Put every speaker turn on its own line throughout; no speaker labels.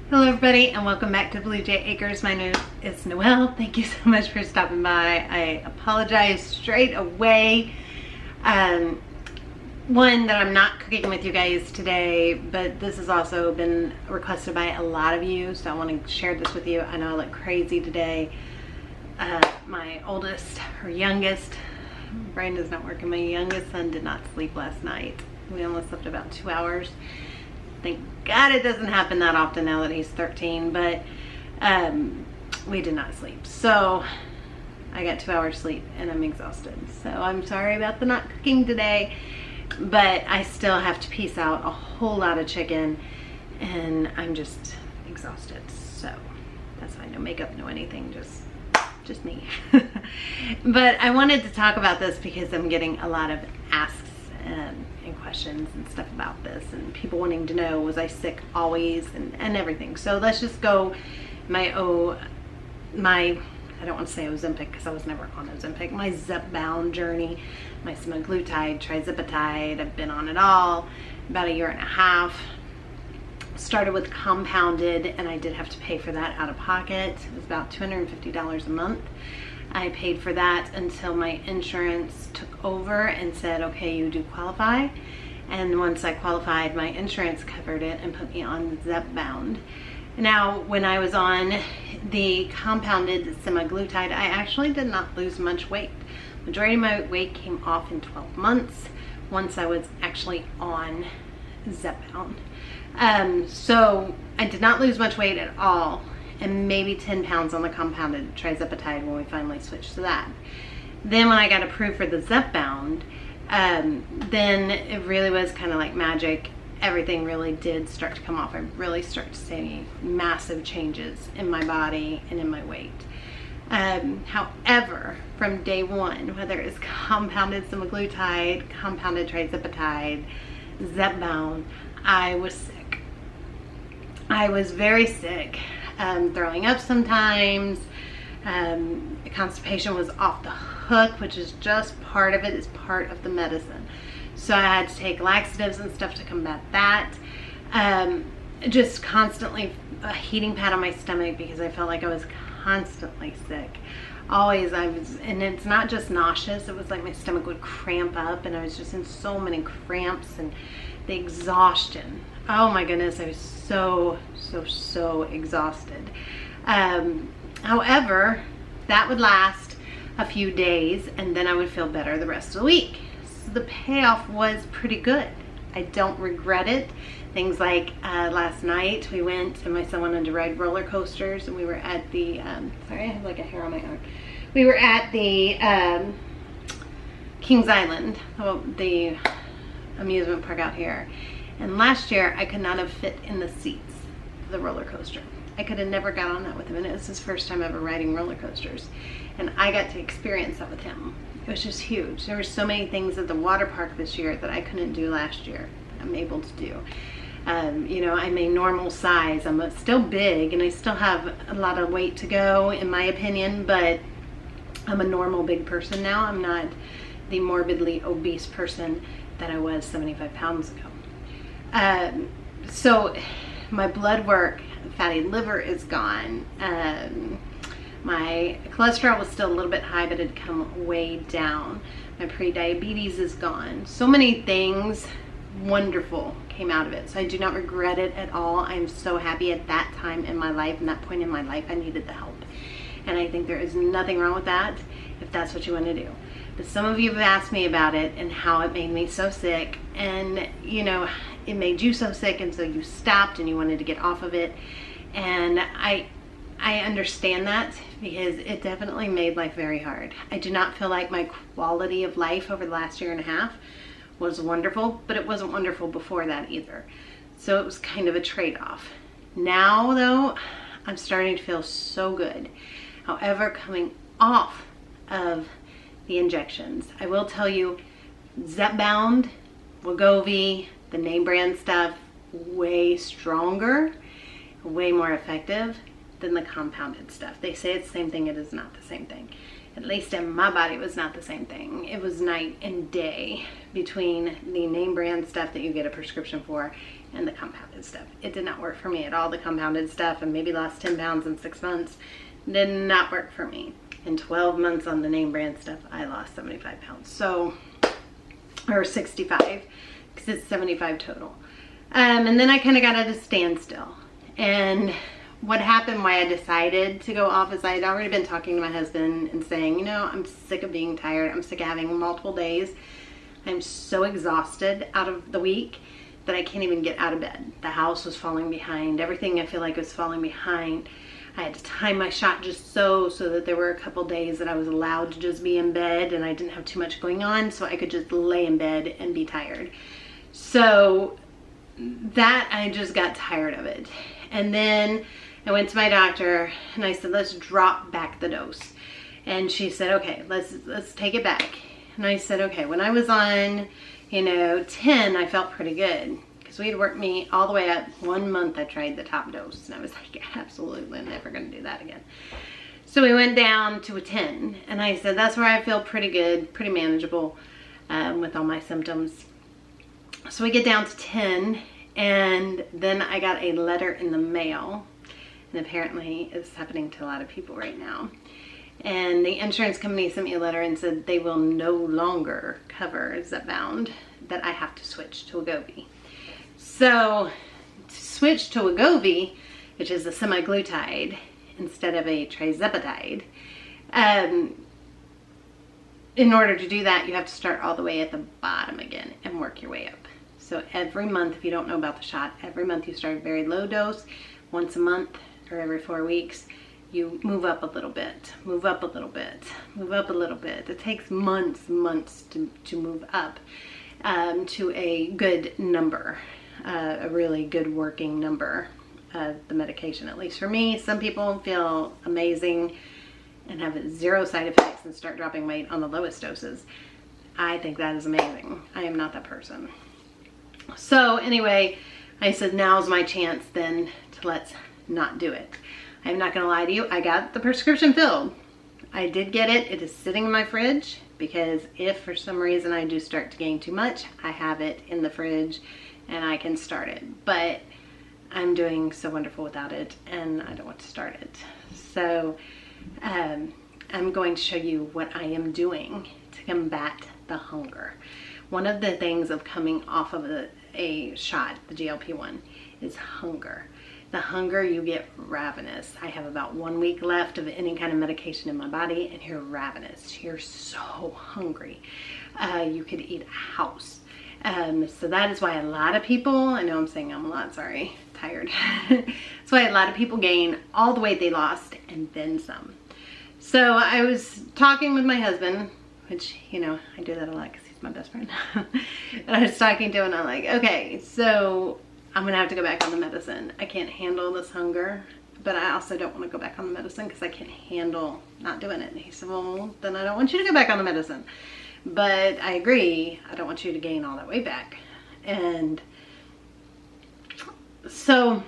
Hello everybody and welcome back to Blue Jay Acres. My name is Noelle. Thank you so much for stopping by. I apologize straight away. One, that I'm not cooking with you guys today, but this has also been requested by a lot of you, so I want to share this with you. I know I look crazy today. My oldest, or youngest, brain is not working. My youngest son did not sleep last night. We only slept about 2 hours. Thank God it doesn't happen that often now that he's 13, but we did not sleep. So I got 2 hours sleep and I'm exhausted. So I'm sorry about the not cooking today, but I still have to piece out a whole lot of chicken and I'm just exhausted. So that's fine. No makeup, no anything, just me. But I wanted to talk about this because I'm getting a lot of asks and questions and stuff about this, and people wanting to know, was I sick always and everything. So let's just go I don't want to say Ozempic because I was never on Ozempic, my Zepbound journey, my semaglutide, trizipatide. I've been on it all about 1.5 years. Started with compounded and I did have to pay for that out of pocket. It was about $250 a month. I paid for that until my insurance took over and said, okay, you do qualify. And once I qualified, my insurance covered it and put me on Zepbound. Now, when I was on the compounded semaglutide, I actually did not lose much weight. Majority of my weight came off in 12 months once I was actually on Zepbound. So I did not lose much weight at all, and maybe 10 pounds on the compounded trizipatide when we finally switched to that. Then when I got approved for the Zepbound, then it really was kind of like magic. Everything really did start to come off. I really started to see massive changes in my body and in my weight. However, from day one, whether it's compounded semaglutide, compounded trizipatide, Zepbound, I was sick. I was very sick. Throwing up sometimes. Constipation was off the hook, which is just part of it. It's part of the medicine. So I had to take laxatives and stuff to combat that. Just constantly a heating pad on my stomach because I felt like I was constantly sick. Always and it's not just nauseous, it was like my stomach would cramp up and I was just in so many cramps, and the exhaustion. Oh my goodness, I was so exhausted. However, that would last a few days and then I would feel better the rest of the week. So the payoff was pretty good. I don't regret it. Things like last night we went and my son wanted to ride roller coasters, and we were at the, sorry, I have like a hair on my arm. We were at the Kings Island, the amusement park out here. And last year I could not have fit in the seats of the roller coaster. I could have never got on that with him, and it was his first time ever riding roller coasters. And I got to experience that with him. It was just huge. There were so many things at the water park this year that I couldn't do last year. I'm able to do. You know, I'm a normal size. I'm still big and I still have a lot of weight to go in my opinion, but I'm a normal big person now. I'm not the morbidly obese person that I was 75 pounds ago. So my blood work, fatty liver is gone. My cholesterol was still a little bit high, but it had come way down. My pre-diabetes is gone. So many things wonderful came out of it. So I do not regret it at all. I'm so happy. At that time in my life, and that point in my life, I needed the help. And I think there is nothing wrong with that if that's what you want to do. But some of you have asked me about it and how it made me so sick, and you know, it made you so sick and so you stopped and you wanted to get off of it. And I understand that because it definitely made life very hard. I do not feel like my quality of life over the last 1.5 years was wonderful, but it wasn't wonderful before that either. So it was kind of a trade-off. Now though, I'm starting to feel so good. However, coming off of the injections, I will tell you, Zepbound, Wegovy, the name brand stuff, way stronger, way more effective than the compounded stuff. They say it's the same thing. It is not the same thing. At least in my body, it was not the same thing. It was night and day between the name brand stuff that you get a prescription for and the compounded stuff. It did not work for me at all. The compounded stuff, and maybe lost 10 pounds in 6 months, did not work for me. In 12 months on the name brand stuff, I lost 75 pounds. So, or 65, because it's 75 total. And then I kind of got at a standstill. And what happened, why I decided to go off, is I had already been talking to my husband and saying, you know, I'm sick of being tired. I'm sick of having multiple days. I'm so exhausted out of the week that I can't even get out of bed. The house was falling behind. Everything I feel like was falling behind. I had to time my shot just so that there were a couple days that I was allowed to just be in bed and I didn't have too much going on, so I could just lay in bed and be tired. So that, I just got tired of it. And then I went to my doctor and I said, let's drop back the dose. And she said, okay, let's take it back. And I said, okay, when I was on, you know, 10, I felt pretty good. Because we had worked me all the way up. 1 month I tried the top dose. And I was like, absolutely never going to do that again. So we went down to a 10. And I said, that's where I feel pretty good, pretty manageable with all my symptoms. So we get down to 10. And then I got a letter in the mail. And apparently it's happening to a lot of people right now. And the insurance company sent me a letter and said they will no longer cover Zepbound, that I have to switch to Wegovy. So to switch to Wegovy, which is a semaglutide instead of a trizepatide, in order to do that, you have to start all the way at the bottom again and work your way up. So every month, if you don't know about the shot, every month you start a very low dose. Once a month or every 4 weeks, you move up a little bit, move up a little bit, move up a little bit. It takes months to move up to a good number, a really good working number of the medication, at least for me. Some people feel amazing and have 0 side effects and start dropping weight on the lowest doses. I think that is amazing. I am not that person. So anyway, I said, now's my chance then to let's not do it. I'm not gonna lie to you, I got the prescription filled. I did get it. It is sitting in my fridge because if for some reason I do start to gain too much, I have it in the fridge and I can start it. But I'm doing so wonderful without it and I don't want to start it. So I'm going to show you what I am doing to combat the hunger. One of the things of coming off of a shot, the Glp1, is hunger. The hunger, you get ravenous. I have about 1 week left of any kind of medication in my body and you're ravenous. You're so hungry. You could eat a house. So that is why a lot of people, I know I'm saying I'm a lot, sorry, tired. That's why a lot of people gain all the weight they lost and then some. So I was talking with my husband, which, you know, I do that a lot because he's my best friend. And I was talking to him and I'm like, okay, so I'm gonna have to go back on the medicine. I can't handle this hunger, but I also don't want to go back on the medicine because I can't handle not doing it. And he said, well, then I don't want you to go back on the medicine. But I agree, I don't want you to gain all that weight back. And so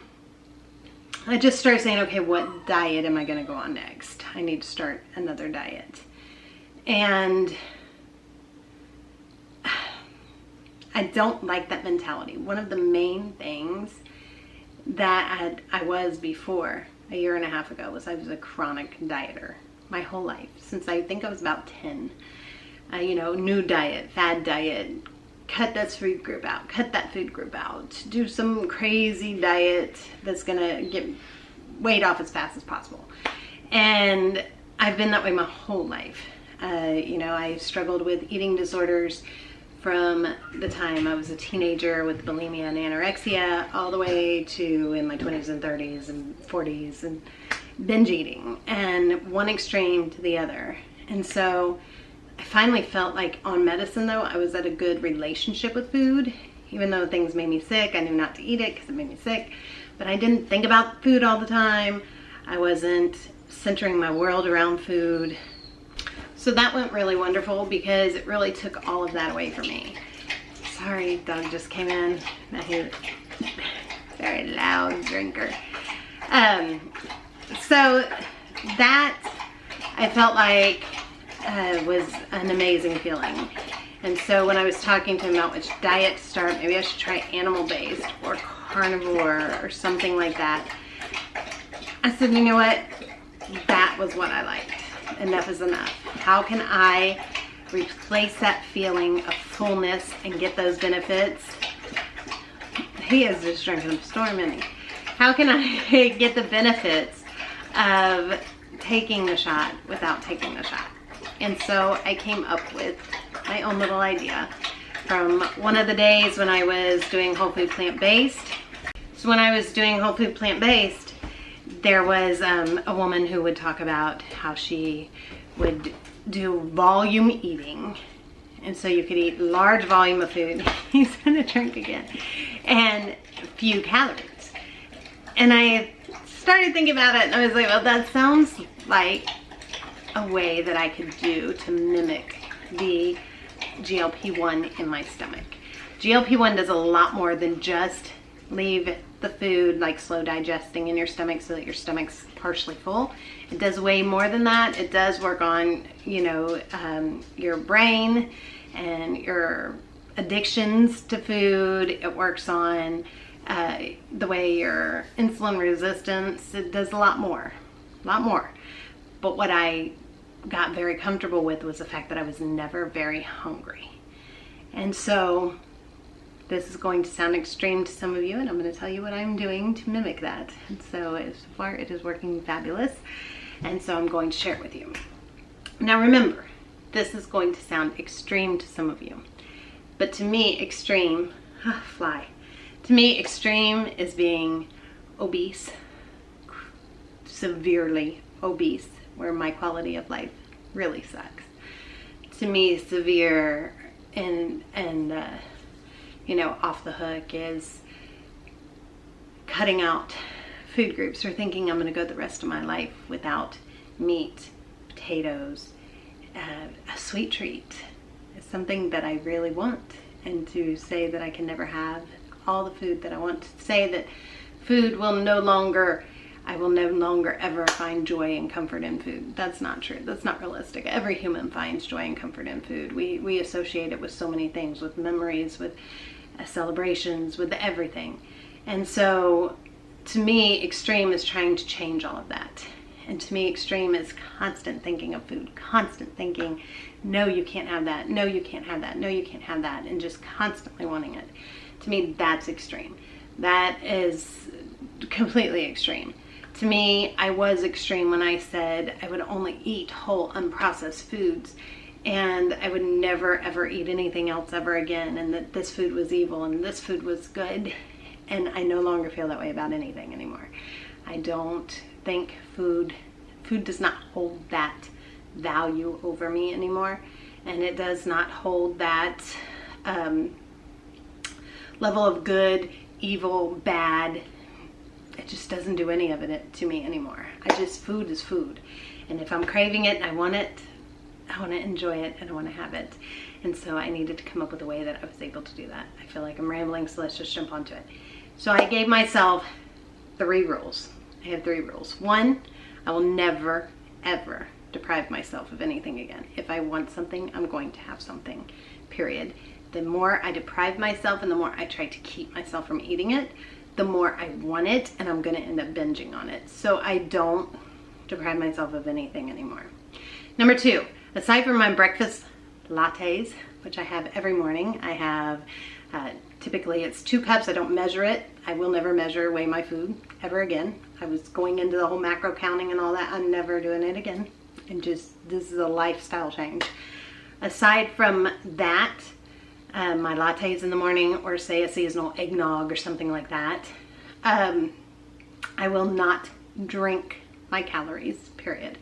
I just started saying, okay, what diet am I gonna go on next? I need to start another diet. And I don't like that mentality. One of the main things that I was before a year and a half ago was I was a chronic dieter my whole life, since I think I was about 10. You know, new diet, fad diet, cut this food group out, cut that food group out, do some crazy diet that's gonna get weight off as fast as possible. And I've been that way my whole life. You know, I struggled with eating disorders from the time I was a teenager with bulimia and anorexia all the way to in my 20s and 30s and 40s and binge eating, and one extreme to the other. And so I finally felt like on medicine though, I was at a good relationship with food. Even though things made me sick, I knew not to eat it because it made me sick. But I didn't think about food all the time. I wasn't centering my world around food. So that went really wonderful because it really took all of that away from me. Sorry, dog just came in. Now he's a very loud drinker. So that I felt like was an amazing feeling. And so when I was talking to him about which diet to start, maybe I should try animal-based or carnivore or something like that. I said, you know what? That was what I liked. Enough is enough. How can I replace that feeling of fullness and get those benefits? He is just drinking up a storm, isn't he? How can I get the benefits of taking the shot without taking the shot? And so I came up with my own little idea from one of the days when I was doing whole food plant-based. So when I was doing whole food plant-based, there was a woman who would talk about how she would do volume eating. And so you could eat large volume of food. He's gonna drink again. And few calories. And I started thinking about it and I was like, well, that sounds like a way that I could do to mimic the GLP-1 in my stomach. GLP-1 does a lot more than just leave the food like slow digesting in your stomach so that your stomach's partially full. It does way more than that. It does work on, you know, your brain and your addictions to food. It works on the way your insulin resistance. It does a lot more. But what I got very comfortable with was the fact that I was never very hungry. And so this is going to sound extreme to some of you, and I'm going to tell you what I'm doing to mimic that. And so far it is working fabulous. And so I'm going to share it with you. Now remember, this is going to sound extreme to some of you. But to me, extreme, To me, extreme is being obese, severely obese, where my quality of life really sucks. To me, severe and you know, off the hook is cutting out food groups or thinking I'm going to go the rest of my life without meat, potatoes, a sweet treat. It's something that I really want. And to say that I can never have all the food that I want, to say that food will I will no longer ever find joy and comfort in food. That's not true. That's not realistic. Every human finds joy and comfort in food. We associate it with so many things, with memories, with celebrations, with everything. And so to me, extreme is trying to change all of that. And to me, extreme is constant thinking of food, constant thinking, no, you can't have that, no, you can't have that, no, you can't have that, and just constantly wanting it. To me, that's extreme. That is completely extreme. To me, I was extreme when I said I would only eat whole, unprocessed foods, and I would never ever eat anything else ever again, and that this food was evil and this food was good. And I no longer feel that way about anything anymore. I don't think food does not hold that value over me anymore, and it does not hold that level of good, evil, bad. It just doesn't do any of it to me anymore. Food is food, and if I'm craving it and I want it, I want to enjoy it and I want to have it. And so I needed to come up with a way that I was able to do that. I feel like I'm rambling, so let's just jump onto it. So I gave myself 3 rules. I have 3 rules. 1, I will never, ever deprive myself of anything again. If I want something, I'm going to have something, period. The more I deprive myself and the more I try to keep myself from eating it, the more I want it, and I'm going to end up binging on it. So I don't deprive myself of anything anymore. Number 2, aside from my breakfast lattes, which I have every morning, I have typically it's 2 cups. I don't measure it. I will never weigh my food ever again. I was going into the whole macro counting and all that. I'm never doing it again. And this is a lifestyle change. Aside from that, my lattes in the morning, or say a seasonal eggnog or something like that, I will not drink my calories, period.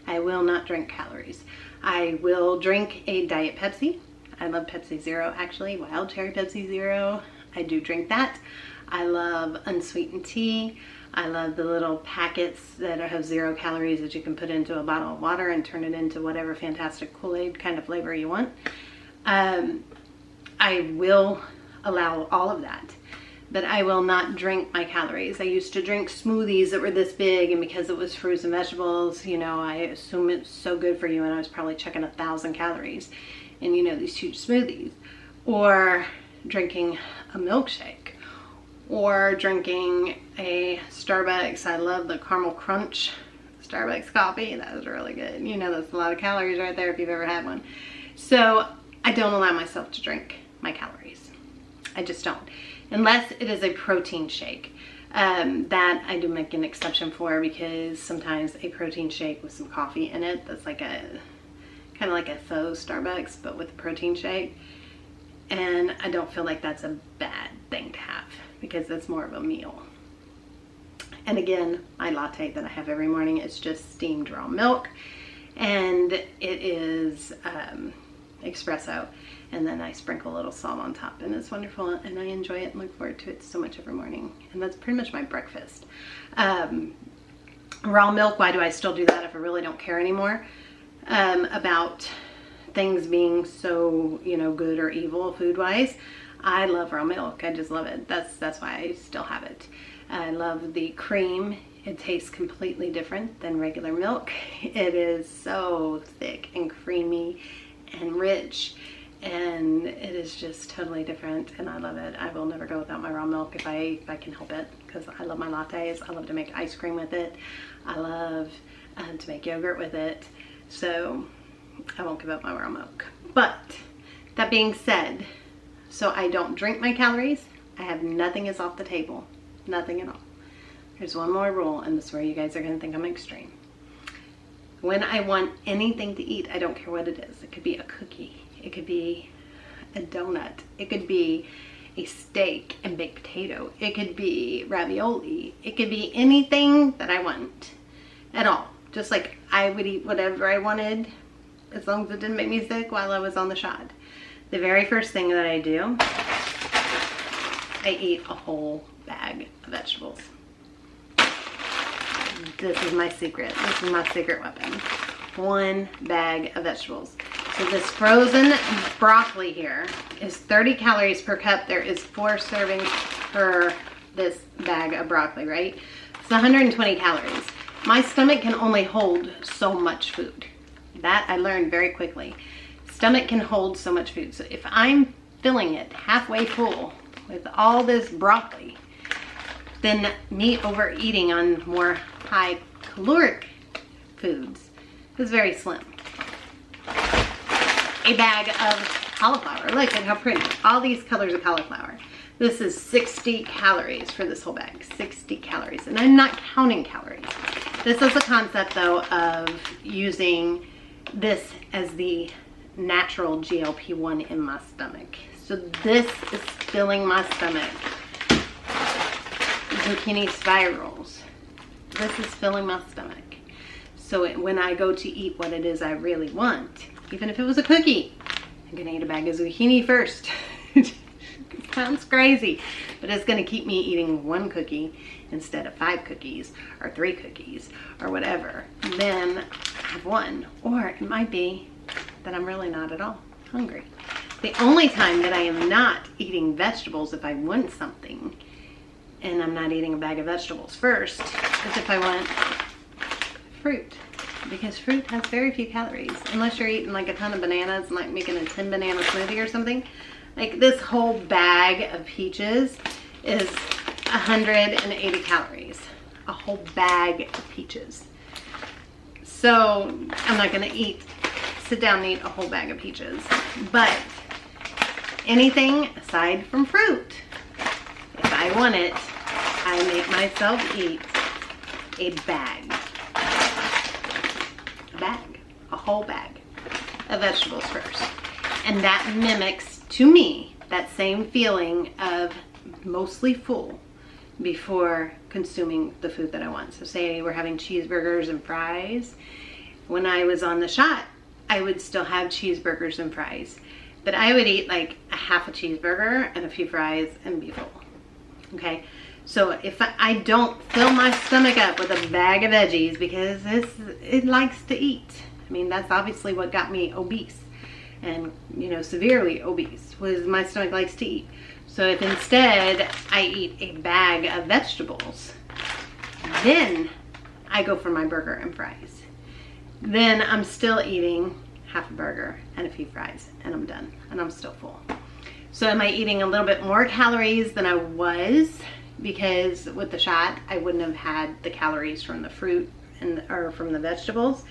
I will not drink calories. I will drink a Diet Pepsi. I love Pepsi Zero, actually, wild cherry Pepsi Zero. I do drink that. I love unsweetened tea. I love the little packets that have 0 calories that you can put into a bottle of water and turn it into whatever fantastic Kool-Aid kind of flavor you want. I will allow all of that, but I will not drink my calories. I used to drink smoothies that were this big, and because it was fruits and vegetables, you know, I assume it's so good for you, and I was probably checking 1,000 calories in, you know, these huge smoothies. Or drinking a milkshake, or drinking a Starbucks. I love the caramel crunch Starbucks coffee. That is really good. You know, that's a lot of calories right there if you've ever had one. So I don't allow myself to drink my calories. I just don't. Unless it is a protein shake. That I do make an exception for, because sometimes a protein shake with some coffee in it, that's like a kind of like a faux Starbucks but with a protein shake, and I don't feel like that's a bad thing to have, because that's more of a meal. And again, my latte that I have every morning is just steamed raw milk, and it is espresso, and then I sprinkle a little salt on top, and it's wonderful, and I enjoy it and look forward to it so much every morning. And that's pretty much my breakfast. Raw milk, why do I still do that if I really don't care anymore about things being so, you know, good or evil food-wise? I love raw milk. I just love it. That's why I still have it. I love the cream. It tastes completely different than regular milk. It is so thick and creamy and rich, and it is just totally different, and I love it. I will never go without my raw milk if I can help it, because I love my lattes. I love to make ice cream with it. I love to make yogurt with it, so I won't give up my raw milk. But that being said, so I don't drink my calories. I have nothing is off the table, nothing at all. There's one more rule, and this is where you guys are gonna think I'm extreme. When I want anything to eat, I don't care what it is. It could be a cookie, it could be a donut, it could be a steak and baked potato, it could be ravioli, it could be anything that I want at all. Just like I would eat whatever I wanted, as long as it didn't make me sick while I was on the shot. The very first thing that I do, I eat a whole bag of vegetables. This is my secret. This is my secret weapon. One bag of vegetables. So this frozen broccoli here is 30 calories per cup. There is 4 servings per this bag of broccoli, right? It's 120 calories. My stomach can only hold so much food. That I learned very quickly. Stomach can hold so much food. So if I'm filling it halfway full with all this broccoli, then me overeating on more high caloric foods is very slim. A bag of cauliflower. Look at how pretty. All these colors of cauliflower. This is 60 calories for this whole bag. 60 calories. And I'm not counting calories. This is the concept though of using this as the natural Glp1 in my stomach. So this is filling my stomach. Zucchini spirals. This is filling my stomach. So when I go to eat what it is I really want, even if it was a cookie, I'm gonna eat a bag of zucchini first. It sounds crazy, but it's gonna keep me eating 1 cookie instead of 5 cookies or 3 cookies or whatever. Then I have 1, or it might be that I'm really not at all hungry. The only time that I am not eating vegetables if I want something, and I'm not eating a bag of vegetables first, is if I want fruit, because fruit has very few calories, unless you're eating like a ton of bananas and like making a 10 banana smoothie or something. Like this whole bag of peaches is 180 calories, a whole bag of peaches. So I'm not gonna sit down and eat a whole bag of peaches, but anything aside from fruit, if I want it, I make myself eat a bag, a whole bag of vegetables first. And that mimics, to me, that same feeling of mostly full before consuming the food that I want. So say we're having cheeseburgers and fries. When I was on the shot, I would still have cheeseburgers and fries, but I would eat like a half a cheeseburger and a few fries and be full. Okay, so if I don't fill my stomach up with a bag of veggies, because it likes to eat. I mean, that's obviously what got me obese, and you know, severely obese, was my stomach likes to eat. So if instead I eat a bag of vegetables, then I go for my burger and fries. Then I'm still eating half a burger and a few fries, and I'm done, and I'm still full. So am I eating a little bit more calories than I was? Because with the shot, I wouldn't have had the calories from the fruit or from the vegetables.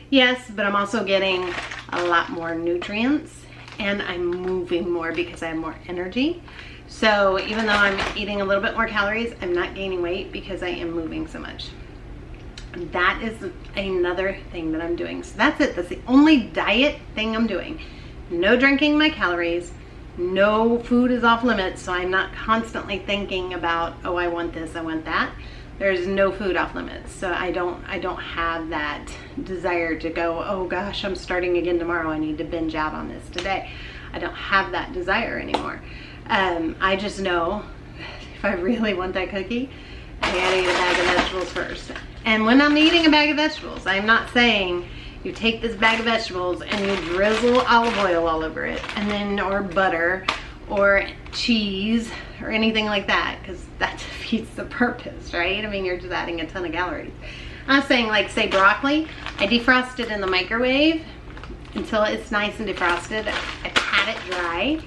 Yes, but I'm also getting a lot more nutrients, and I'm moving more because I have more energy. So even though I'm eating a little bit more calories, I'm not gaining weight because I am moving so much. That is another thing that I'm doing. So that's it. That's the only diet thing I'm doing. No drinking my calories. No food is off limits, so I'm not constantly thinking about, oh, I want this, I want that. There's no food off limits. So I don't have that desire to go, oh gosh, I'm starting again tomorrow. I need to binge out on this today. I don't have that desire anymore. I just know if I really want that cookie, I gotta eat a bag of vegetables first. And when I'm eating a bag of vegetables, I'm not saying you take this bag of vegetables and you drizzle olive oil all over it, and then, or butter, or cheese, or anything like that, because that defeats the purpose, right? I mean, you're just adding a ton of calories. I'm saying, like, say broccoli, I defrost it in the microwave until it's nice and defrosted. I pat it dry,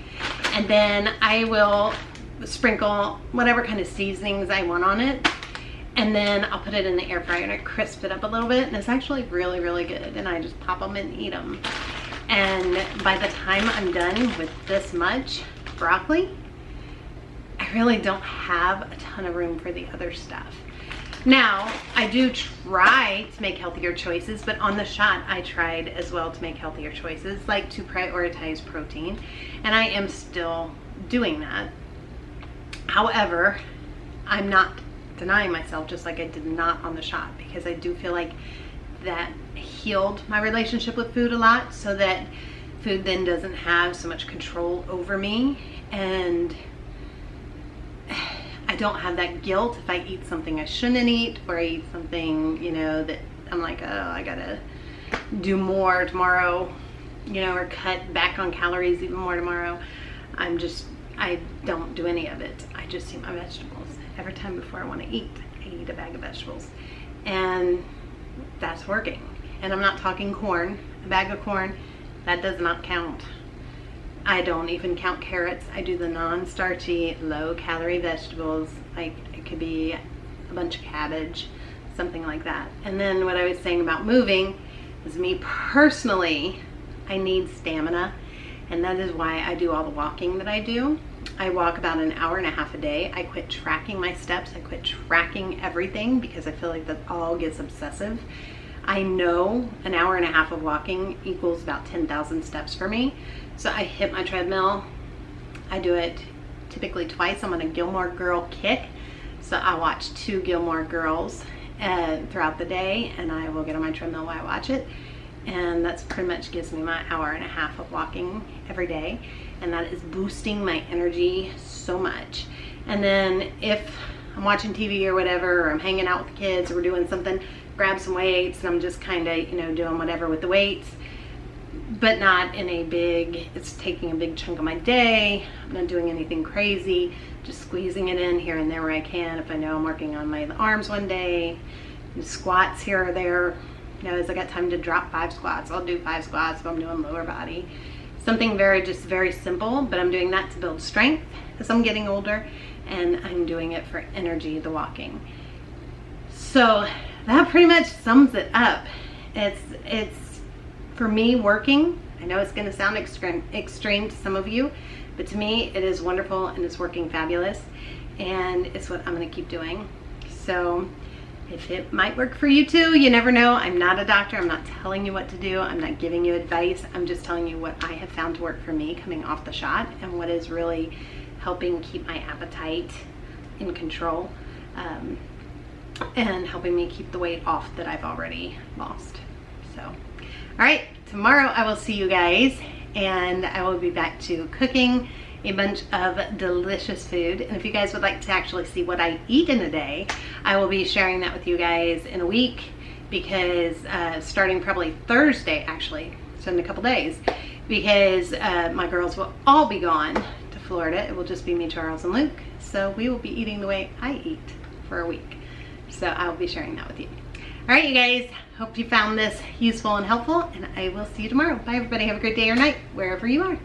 and then I will sprinkle whatever kind of seasonings I want on it, and then I'll put it in the air fryer and I crisp it up a little bit, and it's actually really, really good. And I just pop them and eat them. And by the time I'm done with this much broccoli, I really don't have a ton of room for the other stuff. Now, I do try to make healthier choices, but on the shot, I tried as well to make healthier choices, like to prioritize protein, and I am still doing that. However, I'm not denying myself, just like I did not on the shot, because I do feel like that healed my relationship with food a lot, so that food then doesn't have so much control over me, and I don't have that guilt if I eat something I shouldn't eat, or I eat something, you know, that I'm like, oh, I gotta do more tomorrow, you know, or cut back on calories even more tomorrow. I don't do any of it. I just eat my vegetables. Every time before I want to eat, I eat a bag of vegetables, and that's working. And I'm not talking corn. A bag of corn, that does not count. I don't even count carrots. I do the non-starchy, low-calorie vegetables. Like, it could be a bunch of cabbage, something like that. And then what I was saying about moving is, me personally, I need stamina, and that is why I do all the walking that I do. I walk about an hour and a half a day. I quit tracking my steps. I quit tracking everything because I feel like that all gets obsessive. I know an hour and a half of walking equals about 10,000 steps for me. So I hit my treadmill. I do it typically twice. I'm on a Gilmore Girl kick. So I watch 2 Gilmore Girls throughout the day, and I will get on my treadmill while I watch it. And that's pretty much gives me my hour and a half of walking every day. And that is boosting my energy so much. And then if I'm watching TV or whatever, or I'm hanging out with the kids, or we're doing something, grab some weights, and I'm just kind of, you know, doing whatever with the weights, but not in a big, it's taking a big chunk of my day. I'm not doing anything crazy, just squeezing it in here and there where I can. If I know I'm working on my arms one day, squats here or there, you know, as I got time to drop 5 squats, I'll do 5 squats if I'm doing lower body. Something just very simple, but I'm doing that to build strength as I'm getting older, and I'm doing it for energy, the walking. So that pretty much sums it up. It's for me working. I know it's gonna sound extreme to some of you, but to me it is wonderful, and it's working fabulous, and it's what I'm gonna keep doing. So if it might work for you too, you never know. I'm not a doctor. I'm not telling you what to do. I'm not giving you advice. I'm just telling you what I have found to work for me coming off the shot, and what is really helping keep my appetite in control, and helping me keep the weight off that I've already lost. So, all right, tomorrow I will see you guys, and I will be back to cooking a bunch of delicious food. And if you guys would like to actually see what I eat in a day, I will be sharing that with you guys in a week, because starting probably Thursday, actually, so in a couple days, because my girls will all be gone to Florida. It will just be me, Charles, and Luke. So we will be eating the way I eat for a week. So I will be sharing that with you. All right, you guys, hope you found this useful and helpful, and I will see you tomorrow. Bye, everybody. Have a great day or night, wherever you are.